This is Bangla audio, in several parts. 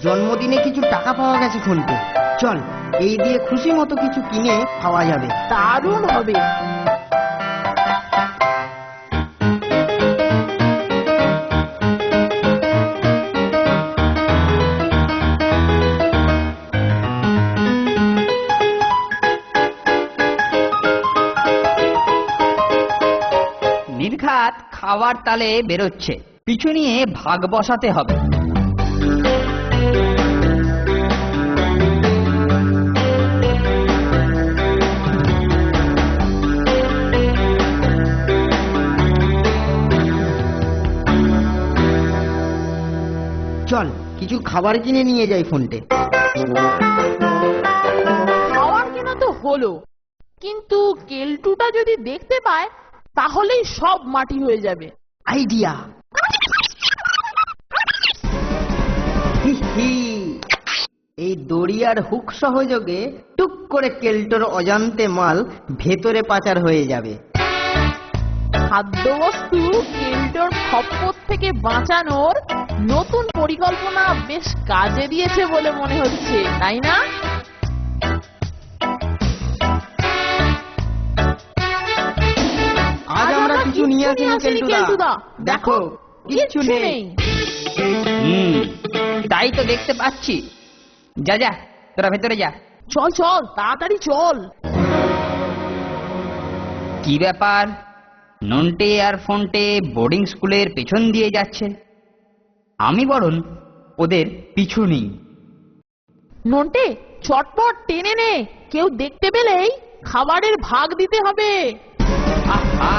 জন্মদিনে কিছু টাকা পাওয়া গেছে ফোনপে। চল, এই দিয়ে খুশি মতো কিছু কিনে খাওয়া যাবে। দারুণ হবে। নির্ঘাত খাওয়ার তালে বেরোচ্ছে, পিছু নিয়ে ভাগ বসাতে হবে। চল, কিছু খাবার কিনে নিয়ে যাই ফোনটে। খাওয়ার কেনা তো হলো, কিন্তু কেলটুটা যদি দেখতে পায় তাহলেই সব মাটি হয়ে যাবে। আইডিয়া! হি হি, এই দড়ি আর হুক সহযোগে টুক করে কেল্টোর অজান্তে মাল ভেতরে পাচার হয়ে যাবে। খাদ্যবস্তু কেলটোর খপ্পর থেকে বাঁচানোর নতুন পরিকল্পনা বেশ কাজে দিয়েছে বলে মনে হচ্ছে, তাই না? আজ আমরা কিছু নিয়ে আসিনি কেলটুদা, দেখো কিচ্ছু নেই। তাই তো দেখতে পাচ্ছি। যা যা, তোরা ভেতরে যা। চল চল, তাড়াতাড়ি চল। কি ব্যাপার, নন্টে আর ফোনটে বোর্ডিং স্কুলের পেছন দিয়ে যাচ্ছে, আমি বরং ওদের পিছু নিই। নন্টে, চটপট টেনে নে, কেউ দেখতে পেলেই খাবারের ভাগ দিতে হবে। আহা,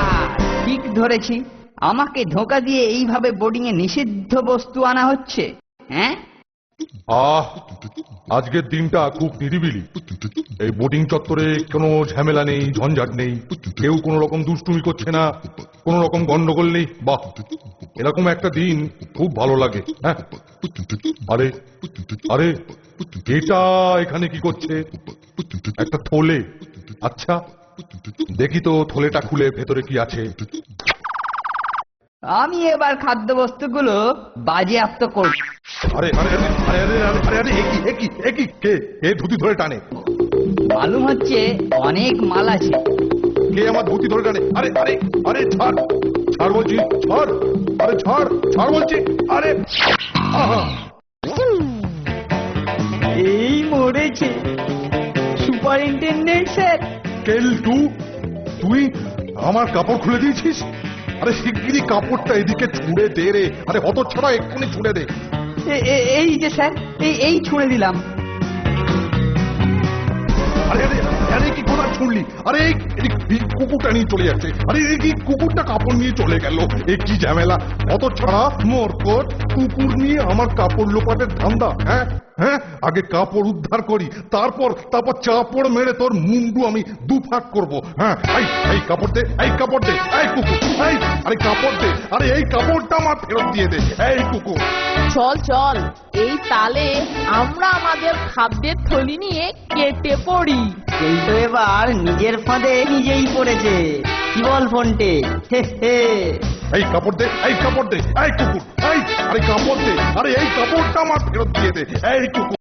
ঠিক ধরেছি, আমাকে ধোঁকা দিয়ে এইভাবে বোর্ডিং এ নিষিদ্ধ বস্তু আনা হচ্ছে। হ্যাঁ, আজকের দিনটা খুব নিরিবিলি। এই বোর্ডিং চত্বরে কোনো ঝামেলা নেই, ঝঞ্ঝাট নেই, কেউ কোনো রকম দুষ্টুমি করছে না, কোনো রকম গন্ডগোল নেই। বাহ, এরকম একটা দিন খুব ভালো লাগে। হ্যাঁ, আরে আরে, এটা এখানে কি করছে? একটা থলে। আচ্ছা, দেখি তো থলেটা খুলে ভেতরে কি আছে। আমি এবার খাদ্য বস্তুগুলো বাজেয়াপ্ত করব। আরে আরে আরে আরে আরে আরে আরে, একই কে কে ধুতি ধরে টানে? মালুম হচ্ছে অনেক মাল আছে। কে আমার ধুতি ধরে টানে? আরে আরে আরে, ছাড় ছাড় বলছি, ছাড়। আরে ছাড় ছাড় বলছি। আরে আহা, এই মরেছে সুপারিনটেন্ডেন্ট স্যার। কেলটু, তুই আমার কাপড় খুলে দিয়েছিস? আরে শিগগিরই কাপড়টা এদিকে ছুঁড়ে দে রে। আরে হতচ্ছাড়া, এক্ষুনি ছুঁড়ে দে। এই যে স্যার, এই ছুঁড়ে দিলাম। আরে আরে আরে, কি কোথা ছুঁড়লি? আরে এই কুকুরটা নিয়ে চলে যাচ্ছে। আরে এই কুকুরটা কাপড় নিয়ে চলে গেল। এ কি ঝামেলা! হতচ্ছাড়া মরকট, কুকুর নিয়ে আমার কাপড় লোপাটের ধান্দা। হ্যাঁ হ্যাঁ, আগে কাপড় উদ্ধার করি, তারপর চাপড় মেরে তোর মুন্ডু আমি দুফাক করবো। হ্যাঁ, এই কাপড় দে, এই কাপড় দে, এই কুকুর, এই আরে কাপড় দে। আরে এই কাপড়টা আমার ফেরত দিয়ে দে, এই কুকুর। চল চল, এই তালে আমরা আমাদের খাদ্যের থলি নিয়ে কেটে পড়ি। কেল্টো এবার নিজের ফাঁদে নিজেই পড়েছে। কি বল ফোনটে? হে হে। এই কাপড় দে, এই কাপড় দে, এই কুকুর, এই আরে কাপড় দে। আরে এই কাপড়টা আমার ফেরত দিয়ে দে, এই কুকুর।